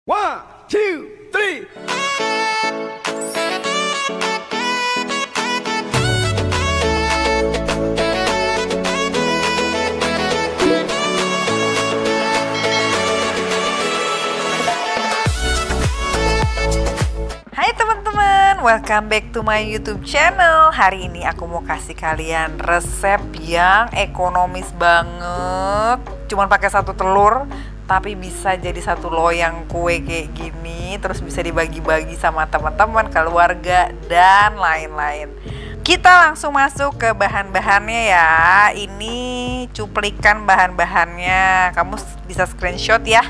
One, two, three. Hai teman-teman, welcome back to my YouTube channel. Hari ini aku mau kasih kalian resep yang ekonomis banget. Cuman pakai satu telur, tapi bisa jadi satu loyang kue kayak gini. Terus bisa dibagi-bagi sama teman-teman, keluarga, dan lain-lain. Kita langsung masuk ke bahan-bahannya ya. Ini cuplikan bahan-bahannya. Kamu bisa screenshot ya.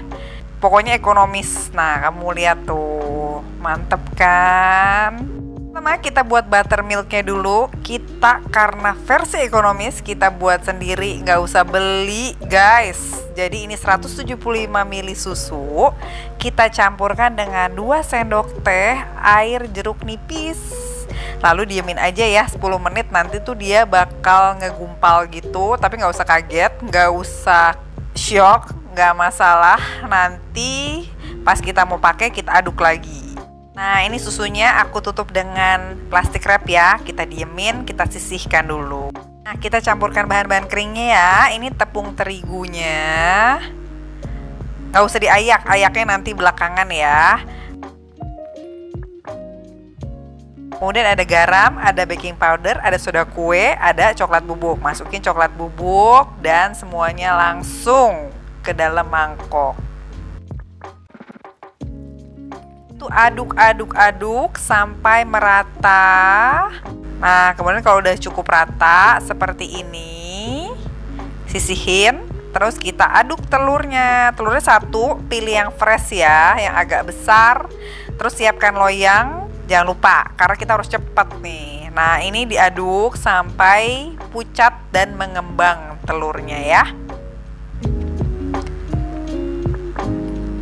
Pokoknya ekonomis. Nah, kamu lihat tuh, mantep kan? Pertama kita buat buttermilknya dulu. Kita karena versi ekonomis kita buat sendiri, nggak usah beli guys. Jadi ini 175 ml susu. Kita campurkan dengan 2 sendok teh air jeruk nipis. Lalu diemin aja ya 10 menit, nanti tuh dia bakal ngegumpal gitu. Tapi nggak usah kaget, nggak usah shock, nggak masalah. Nanti pas kita mau pakai kita aduk lagi. Nah ini susunya aku tutup dengan plastik wrap ya. Kita diemin, kita sisihkan dulu. Nah kita campurkan bahan-bahan keringnya ya. Ini tepung terigunya. Nggak usah diayak, ayaknya nanti belakangan ya. Kemudian ada garam, ada baking powder, ada soda kue, ada coklat bubuk. Masukin coklat bubuk dan semuanya langsung ke dalam mangkok. Itu aduk-aduk sampai merata. Nah, kemudian kalau udah cukup rata seperti ini, sisihin. Terus kita aduk telurnya. Telurnya satu, pilih yang fresh ya, yang agak besar. Terus siapkan loyang, jangan lupa karena kita harus cepat nih. Nah, ini diaduk sampai pucat dan mengembang telurnya ya.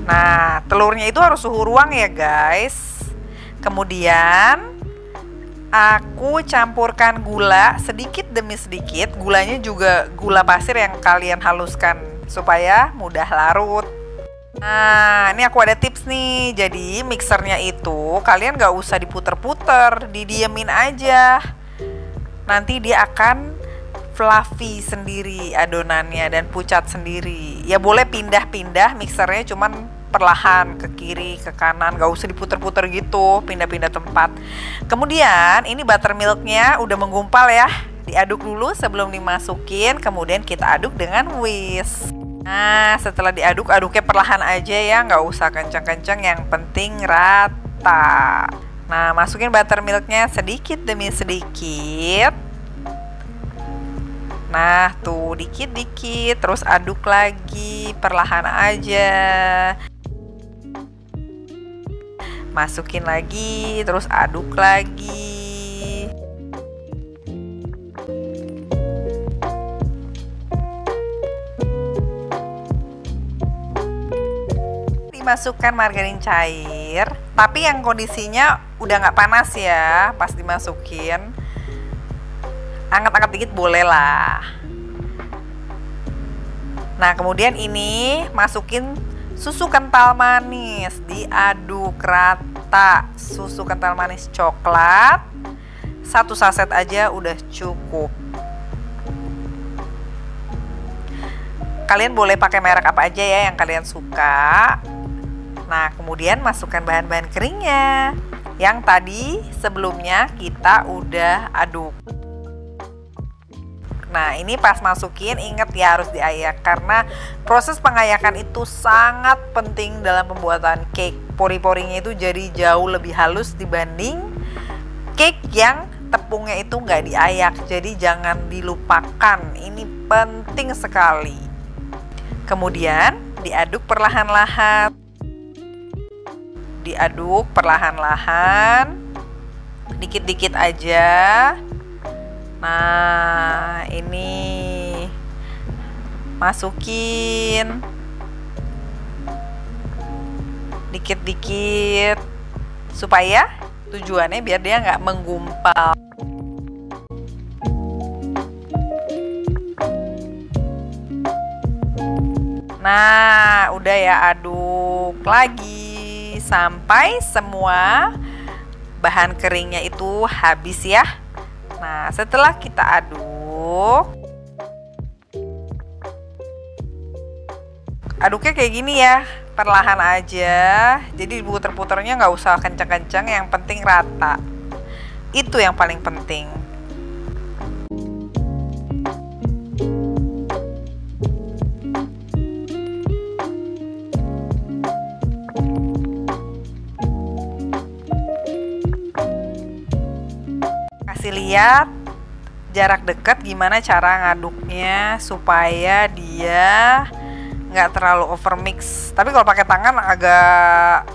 Nah, telurnya itu harus suhu ruang ya guys. Kemudian aku campurkan gula sedikit demi sedikit. Gulanya juga gula pasir yang kalian haluskan supaya mudah larut. Nah, ini aku ada tips nih. Jadi mixernya itu kalian gak usah diputer-puter, didiemin aja. Nanti dia akan fluffy sendiri adonannya dan pucat sendiri. Ya boleh pindah-pindah mixernya, cuman perlahan ke kiri, ke kanan, gak usah diputer-puter gitu, pindah-pindah tempat. Kemudian ini buttermilknya udah menggumpal ya, diaduk dulu sebelum dimasukin, kemudian kita aduk dengan whisk. Nah setelah diaduk, aduknya perlahan aja ya, gak usah kencang-kencang, yang penting rata. Nah masukin buttermilknya sedikit demi sedikit. Nah tuh dikit-dikit, terus aduk lagi perlahan aja. Masukin lagi, terus aduk lagi. Dimasukkan margarin cair, tapi yang kondisinya udah nggak panas ya pas dimasukin. Angkat-angkat dikit boleh lah. Nah kemudian ini masukin susu kental manis, diaduk rata. Susu kental manis coklat 1 saset aja udah cukup. Kalian boleh pakai merek apa aja ya yang kalian suka. Nah kemudian masukkan bahan-bahan keringnya yang tadi sebelumnya kita udah aduk. Nah ini pas masukin inget ya harus diayak, karena proses pengayakan itu sangat penting dalam pembuatan cake. Pori-porinya itu jadi jauh lebih halus dibanding cake yang tepungnya itu nggak diayak. Jadi jangan dilupakan, ini penting sekali. Kemudian diaduk perlahan-lahan. Diaduk perlahan-lahan, dikit-dikit aja. Nah ini masukin dikit-dikit supaya tujuannya biar dia nggak menggumpal. Nah udah ya, aduk lagi. sampai semua bahan keringnya itu habis ya. Nah, setelah kita aduk, aduknya kayak gini ya, perlahan aja. Jadi puter-puternya nggak usah kencang-kencang, yang penting rata. Itu yang paling penting. Kasih lihat jarak dekat gimana cara ngaduknya supaya dia nggak terlalu overmix. Tapi kalau pakai tangan agak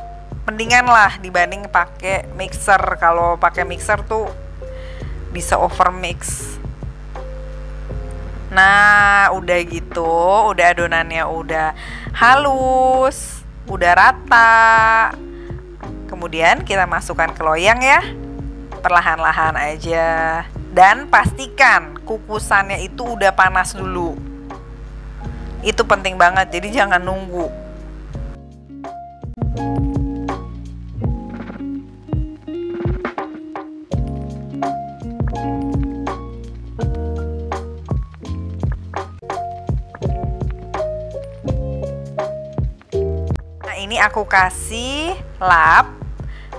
mendingan lah dibanding pakai mixer. Kalau pakai mixer tuh bisa overmix. Nah, udah gitu, udah adonannya udah halus, udah rata. Kemudian kita masukkan ke loyang ya, perlahan-lahan aja. Dan pastikan kukusannya itu udah panas dulu. Itu penting banget, jadi jangan nunggu. Nah, ini aku kasih lap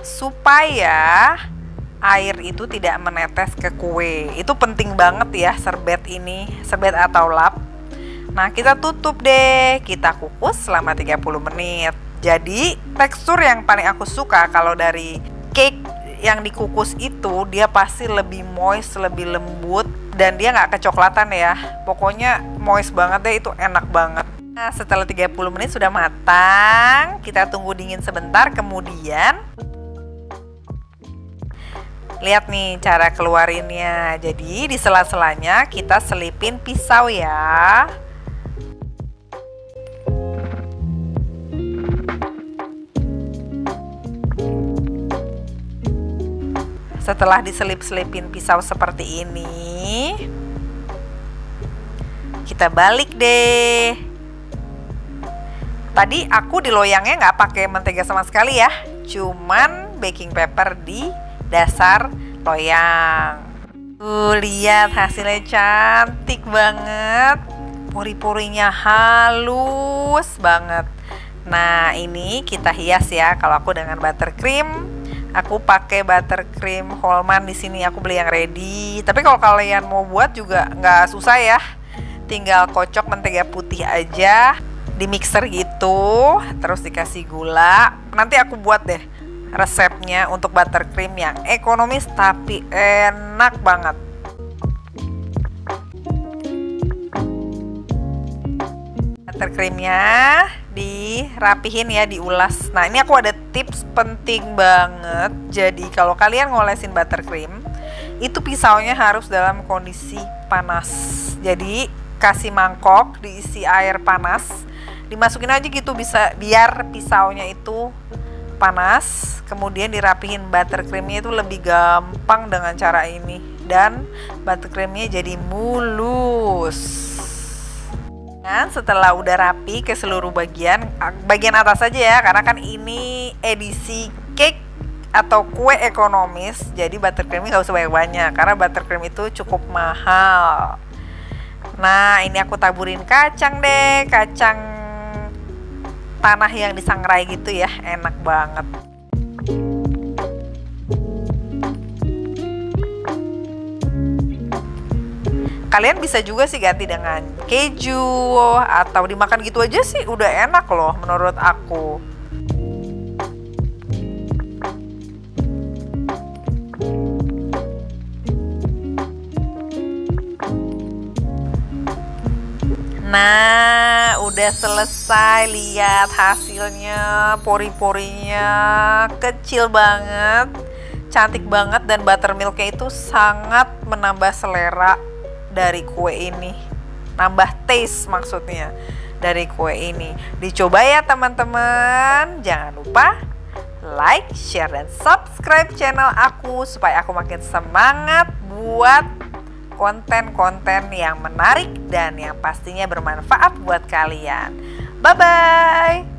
supaya air itu tidak menetes ke kue. Itu penting banget ya, serbet ini, serbet atau lap. Nah, kita tutup deh, kita kukus selama 30 menit. Jadi tekstur yang paling aku suka kalau dari cake yang dikukus itu, dia pasti lebih moist, lebih lembut, dan dia nggak kecoklatan ya. Pokoknya moist banget deh, itu enak banget. Nah, setelah 30 menit sudah matang, kita tunggu dingin sebentar. Kemudian lihat nih cara keluarinnya. Jadi di sela-selanya kita selipin pisau ya. Setelah diselip-selipin pisau seperti ini, kita balik deh. Tadi aku di loyangnya nggak pakai mentega sama sekali ya, cuman baking paper di dasar loyang. Lihat hasilnya cantik banget, pori-porinya halus banget. Nah, ini kita hias ya. Kalau aku dengan buttercream, aku pakai buttercream Holman di sini. Aku beli yang ready. Tapi kalau kalian mau buat juga nggak susah ya. Tinggal kocok mentega putih aja di mixer gitu, terus dikasih gula. Nanti aku buat deh resepnya untuk buttercream yang ekonomis tapi enak banget. Buttercreamnya dirapihin ya, diulas. Nah, ini aku ada tips penting banget. Jadi kalau kalian ngolesin buttercream, itu pisaunya harus dalam kondisi panas. Jadi kasih mangkok, diisi air panas, dimasukin aja gitu, bisa biar pisaunya itu panas. Kemudian dirapihin buttercreamnya itu lebih gampang dengan cara ini, dan buttercreamnya jadi mulus. Dan setelah udah rapi ke seluruh bagian atas aja ya, karena kan ini edisi cake atau kue ekonomis, jadi buttercreamnya nggak usah banyak-banyak karena buttercream itu cukup mahal. Nah, ini aku taburin kacang deh, kacang tanah yang disangrai gitu ya, enak banget. Kalian bisa juga sih ganti dengan keju atau dimakan gitu aja sih udah enak loh menurut aku. Nah, udah selesai. Lihat hasilnya, pori-porinya kecil banget, cantik banget, dan buttermilknya itu sangat menambah selera dari kue ini, nambah taste maksudnya dari kue ini. Dicoba ya teman-teman. Jangan lupa like, share, dan subscribe channel aku supaya aku makin semangat buat konten-konten yang menarik dan yang pastinya bermanfaat buat kalian. Bye-bye.